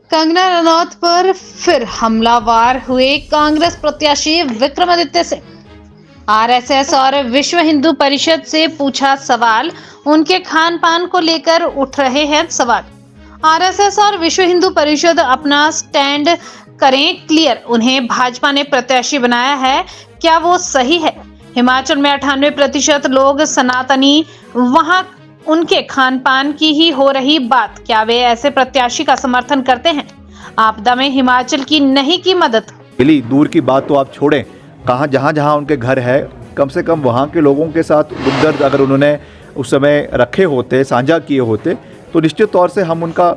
कंगना रनौत पर फिर हमलावर हुए कांग्रेस प्रत्याशी विक्रमादित्य सिंह। आरएसएस और विश्व हिंदू परिषद से पूछा सवाल, उनके खान पान को लेकर उठ रहे हैं सवाल। आरएसएस और विश्व हिंदू परिषद अपना स्टैंड करें क्लियर, उन्हें भाजपा ने प्रत्याशी बनाया है, क्या वो सही है? हिमाचल में 98% लोग सनातनी, वहां उनके खान पान की ही हो रही बात, क्या वे ऐसे प्रत्याशी का समर्थन करते हैं? आपदा में हिमाचल की नहीं की मदद। दिल्ली दूर की बात तो आप छोड़ें, कहाँ जहाँ जहाँ उनके घर है, कम से कम वहाँ के लोगों के साथ दुख दर्द अगर उन्होंने उस समय रखे होते, साझा किए होते, तो निश्चित तौर से हम उनका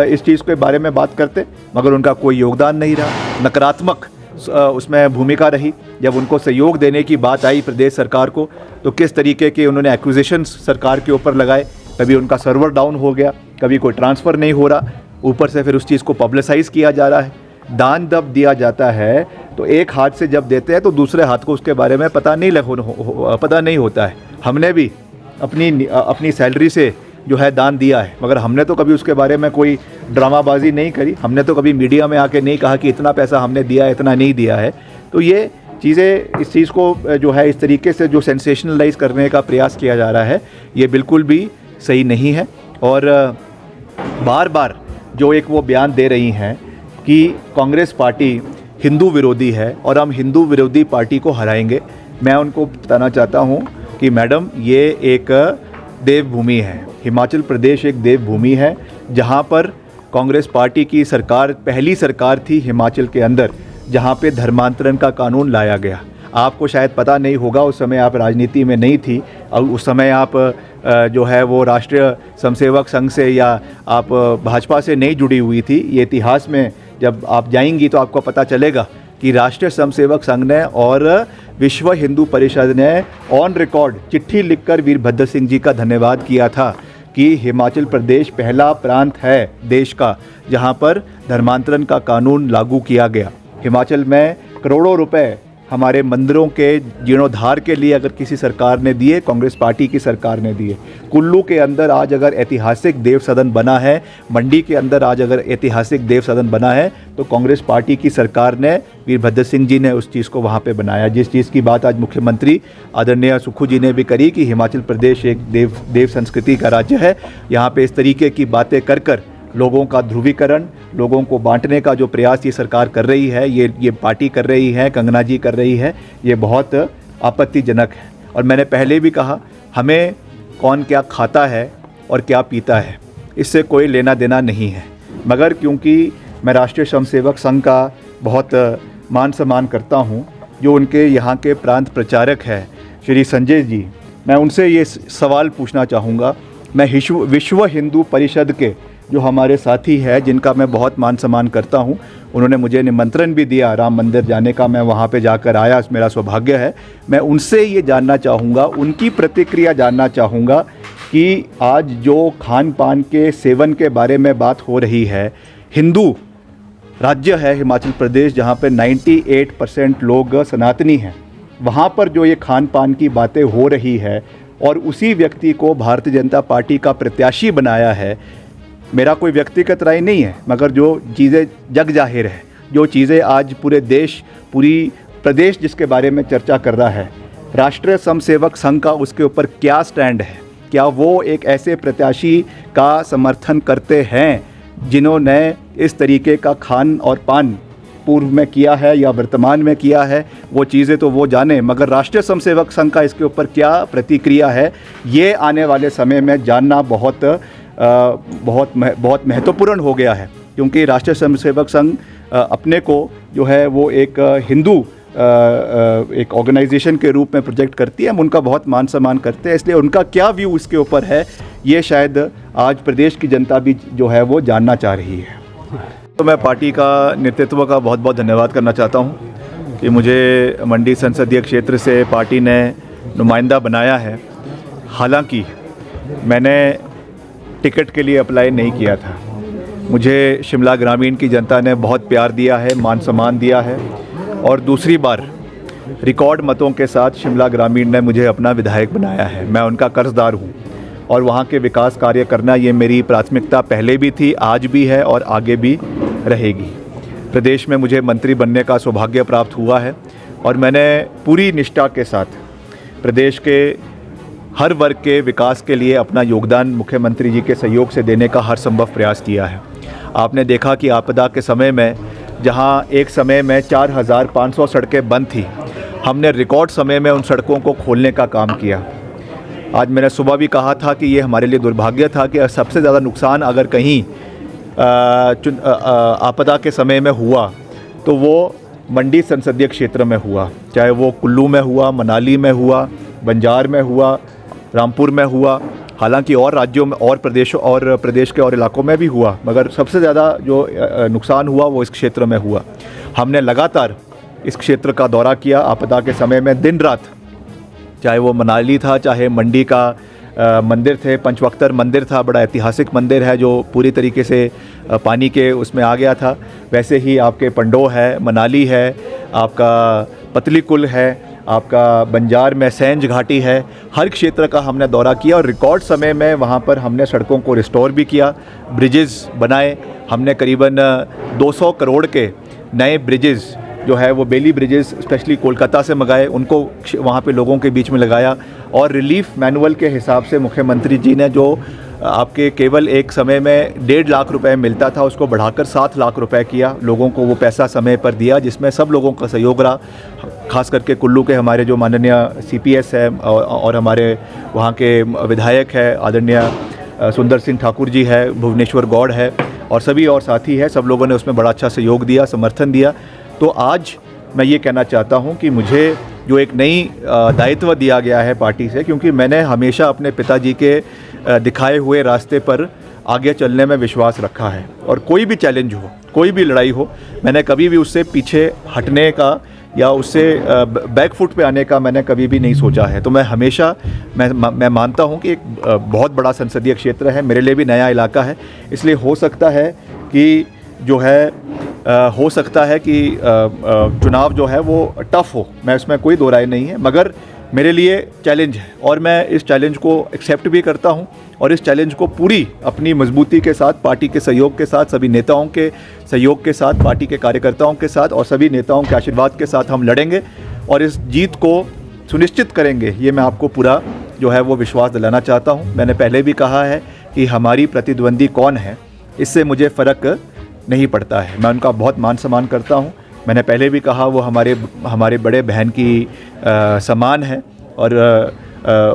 इस चीज़ के बारे में बात करते। मगर उनका कोई योगदान नहीं रहा, नकारात्मक उसमें भूमिका रही। जब उनको सहयोग देने की बात आई प्रदेश सरकार को, तो किस तरीके के उन्होंने एक्विजिशन सरकार के ऊपर लगाए। कभी उनका सर्वर डाउन हो गया, कभी कोई ट्रांसफ़र नहीं हो रहा, ऊपर से फिर उस चीज़ को पब्लिसाइज़ किया जा रहा है। दान जब दिया जाता है तो एक हाथ से जब देते हैं तो दूसरे हाथ को उसके बारे में पता नहीं होता है। हमने भी अपनी सैलरी से जो है दान दिया है, मगर हमने तो कभी उसके बारे में कोई ड्रामाबाजी नहीं करी। हमने तो कभी मीडिया में आके नहीं कहा कि इतना पैसा हमने दिया है, इतना नहीं दिया है। तो ये चीज़ें, इस चीज़ को जो है इस तरीके से जो सेंसेशनलाइज करने का प्रयास किया जा रहा है, ये बिल्कुल भी सही नहीं है। और बार बार जो एक वो बयान दे रही हैं कि कांग्रेस पार्टी हिंदू विरोधी है और हम हिंदू विरोधी पार्टी को हराएंगे, मैं उनको बताना चाहता हूँ कि मैडम, ये एक देवभूमि है। हिमाचल प्रदेश एक देवभूमि है जहाँ पर कांग्रेस पार्टी की सरकार पहली सरकार थी हिमाचल के अंदर जहाँ पे धर्मांतरण का कानून लाया गया। आपको शायद पता नहीं होगा, उस समय आप राजनीति में नहीं थी और उस समय आप जो है वो राष्ट्रीय स्वयंसेवक संघ से या आप भाजपा से नहीं जुड़ी हुई थी। ये इतिहास में जब आप जाएंगी तो आपको पता चलेगा कि राष्ट्रीय स्वयंसेवक संघ ने और विश्व हिंदू परिषद ने ऑन रिकॉर्ड चिट्ठी लिखकर वीरभद्र सिंह जी का धन्यवाद किया था कि हिमाचल प्रदेश पहला प्रांत है देश का जहां पर धर्मांतरण का कानून लागू किया गया। हिमाचल में करोड़ों रुपए हमारे मंदिरों के जीर्णोद्धार के लिए अगर किसी सरकार ने दिए, कांग्रेस पार्टी की सरकार ने दिए। कुल्लू के अंदर आज अगर ऐतिहासिक देव सदन बना है, मंडी के अंदर आज अगर ऐतिहासिक देव सदन बना है, तो कांग्रेस पार्टी की सरकार ने, वीरभद्र सिंह जी ने उस चीज़ को वहाँ पे बनाया। जिस चीज़ की बात आज मुख्यमंत्री आदरणीय सुक्खू जी ने भी करी कि हिमाचल प्रदेश एक देव संस्कृति का राज्य है। यहाँ पे इस तरीके की बातें कर लोगों का ध्रुवीकरण, लोगों को बांटने का जो प्रयास ये सरकार कर रही है, ये पार्टी कर रही है, कंगना जी कर रही है, ये बहुत आपत्तिजनक है। और मैंने पहले भी कहा, हमें कौन क्या खाता है और क्या पीता है इससे कोई लेना देना नहीं है। मगर क्योंकि मैं राष्ट्रीय स्वयंसेवक संघ का बहुत मान सम्मान करता हूँ, जो उनके यहाँ के प्रांत प्रचारक हैं श्री संजय जी, मैं उनसे ये सवाल पूछना चाहूँगा। मैं विश्व हिंदू परिषद के जो हमारे साथी हैं, जिनका मैं बहुत मान सम्मान करता हूं, उन्होंने मुझे निमंत्रण भी दिया राम मंदिर जाने का, मैं वहां पे जाकर आया, मेरा सौभाग्य है। मैं उनसे ये जानना चाहूँगा, उनकी प्रतिक्रिया जानना चाहूँगा कि आज जो खान पान के सेवन के बारे में बात हो रही है, हिंदू राज्य है हिमाचल प्रदेश जहाँ पे 98% लोग सनातनी हैं, वहाँ पर जो ये खान पान की बातें हो रही है और उसी व्यक्ति को भारतीय जनता पार्टी का प्रत्याशी बनाया है। मेरा कोई व्यक्तिगत राय नहीं है, मगर जो चीज़ें जग जाहिर है, जो चीज़ें आज पूरे देश, पूरी प्रदेश जिसके बारे में चर्चा कर रहा है, राष्ट्रीय स्वयंसेवक संघ का उसके ऊपर क्या स्टैंड है? क्या वो एक ऐसे प्रत्याशी का समर्थन करते हैं जिन्होंने इस तरीके का खान और पान पूर्व में किया है या वर्तमान में किया है? वो चीज़ें तो वो जाने, मगर राष्ट्रीय स्वयंसेवक संघ का इसके ऊपर क्या प्रतिक्रिया है, ये आने वाले समय में जानना बहुत महत्वपूर्ण हो गया है। क्योंकि राष्ट्रीय स्वयंसेवक संघ अपने को जो है वो एक हिंदू एक ऑर्गेनाइजेशन के रूप में प्रोजेक्ट करती है। हम उनका बहुत मान सम्मान करते हैं, इसलिए उनका क्या व्यू इसके ऊपर है, ये शायद आज प्रदेश की जनता भी जो है वो जानना चाह रही है। तो मैं पार्टी का नेतृत्व का बहुत बहुत धन्यवाद करना चाहता हूँ कि मुझे मंडी संसदीय क्षेत्र से पार्टी ने नुमाइंदा बनाया है। हालांकि मैंने टिकट के लिए अप्लाई नहीं किया था। मुझे शिमला ग्रामीण की जनता ने बहुत प्यार दिया है, मान सम्मान दिया है, और दूसरी बार रिकॉर्ड मतों के साथ शिमला ग्रामीण ने मुझे अपना विधायक बनाया है। मैं उनका कर्जदार हूँ और वहाँ के विकास कार्य करना ये मेरी प्राथमिकता पहले भी थी, आज भी है और आगे भी रहेगी। प्रदेश में मुझे मंत्री बनने का सौभाग्य प्राप्त हुआ है और मैंने पूरी निष्ठा के साथ प्रदेश के हर वर्ग के विकास के लिए अपना योगदान मुख्यमंत्री जी के सहयोग से देने का हर संभव प्रयास किया है। आपने देखा कि आपदा के समय में जहां एक समय में 4,500 सड़कें बंद थी, हमने रिकॉर्ड समय में उन सड़कों को खोलने का काम किया। आज मैंने सुबह भी कहा था कि ये हमारे लिए दुर्भाग्य था कि सबसे ज़्यादा नुकसान अगर कहीं आपदा के समय में हुआ तो वो मंडी संसदीय क्षेत्र में हुआ, चाहे वो कुल्लू में हुआ, मनाली में हुआ, बंजार में हुआ, रामपुर में हुआ। हालांकि और राज्यों में और प्रदेश के और इलाकों में भी हुआ, मगर सबसे ज़्यादा जो नुकसान हुआ वो इस क्षेत्र में हुआ। हमने लगातार इस क्षेत्र का दौरा किया आपदा के समय में, दिन रात, चाहे वो मनाली था, चाहे मंडी का मंदिर थे, पंचवक्तर मंदिर था, बड़ा ऐतिहासिक मंदिर है जो पूरी तरीके से पानी के उसमें आ गया था। वैसे ही आपके पंडो है, मनाली है, आपका पतली कुल है, आपका बंजार में सैंज घाटी है। हर क्षेत्र का हमने दौरा किया और रिकॉर्ड समय में वहाँ पर हमने सड़कों को रिस्टोर भी किया, ब्रिजेज़ बनाए। हमने करीबन 200 करोड़ के नए ब्रिजेज़ जो है वो बेली ब्रिजेस स्पेशली कोलकाता से मंगाए, उनको वहाँ पे लोगों के बीच में लगाया। और रिलीफ मैनुअल के हिसाब से मुख्यमंत्री जी ने जो आपके केवल एक समय में 1.5 लाख रुपए मिलता था, उसको बढ़ाकर 7 लाख रुपए किया। लोगों को वो पैसा समय पर दिया, जिसमें सब लोगों का सहयोग रहा। खास करके कुल्लू के हमारे जो माननीय CPS है और हमारे वहाँ के विधायक है आदरणीय सुंदर सिंह ठाकुर जी है, भुवनेश्वर गौड़ है और सभी और साथी है, सब लोगों ने उसमें बड़ा अच्छा सहयोग दिया, समर्थन दिया। तो आज मैं ये कहना चाहता हूँ कि मुझे जो एक नई दायित्व दिया गया है पार्टी से, क्योंकि मैंने हमेशा अपने पिताजी के दिखाए हुए रास्ते पर आगे चलने में विश्वास रखा है और कोई भी चैलेंज हो, कोई भी लड़ाई हो, मैंने कभी भी उससे पीछे हटने का या उससे बैक फुट पे आने का मैंने कभी भी नहीं सोचा है। तो मैं हमेशा मैं मानता हूँ कि एक बहुत बड़ा संसदीय क्षेत्र है, मेरे लिए भी नया इलाका है, इसलिए हो सकता है कि जो है हो सकता है कि चुनाव जो है वो टफ़ हो, मैं इसमें कोई दो राय नहीं है, मगर मेरे लिए चैलेंज है और मैं इस चैलेंज को एक्सेप्ट भी करता हूं और इस चैलेंज को पूरी अपनी मजबूती के साथ, पार्टी के सहयोग के साथ, सभी नेताओं के सहयोग के साथ, पार्टी के कार्यकर्ताओं के साथ और सभी नेताओं के आशीर्वाद के साथ हम लड़ेंगे और इस जीत को सुनिश्चित करेंगे। ये मैं आपको पूरा जो है वो विश्वास दिलाना चाहता हूँ। मैंने पहले भी कहा है कि हमारी प्रतिद्वंदी कौन है इससे मुझे फ़र्क नहीं पड़ता है, मैं उनका बहुत मान सम्मान करता हूँ। मैंने पहले भी कहा वो हमारे बड़े बहन की समान है और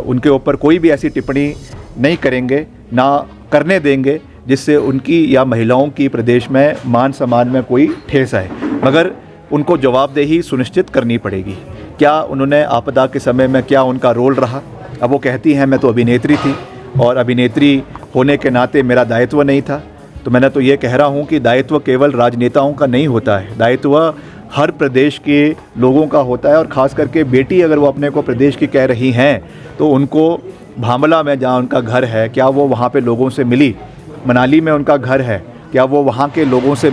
उनके ऊपर कोई भी ऐसी टिप्पणी नहीं करेंगे, ना करने देंगे जिससे उनकी या महिलाओं की प्रदेश में मान सम्मान में कोई ठेस आए, मगर उनको जवाबदेही सुनिश्चित करनी पड़ेगी। क्या उन्होंने आपदा के समय में क्या उनका रोल रहा? अब वो कहती हैं मैं तो अभिनेत्री थी और अभिनेत्री होने के नाते मेरा दायित्व नहीं था, तो मैंने तो ये कह रहा हूँ कि दायित्व केवल राजनेताओं का नहीं होता है, दायित्व हर प्रदेश के लोगों का होता है। और ख़ास करके बेटी अगर वो अपने को प्रदेश की कह रही हैं तो उनको भामला में जहाँ उनका घर है, क्या वो वहाँ पे लोगों से मिली? मनाली में उनका घर है, क्या वो वहाँ के लोगों से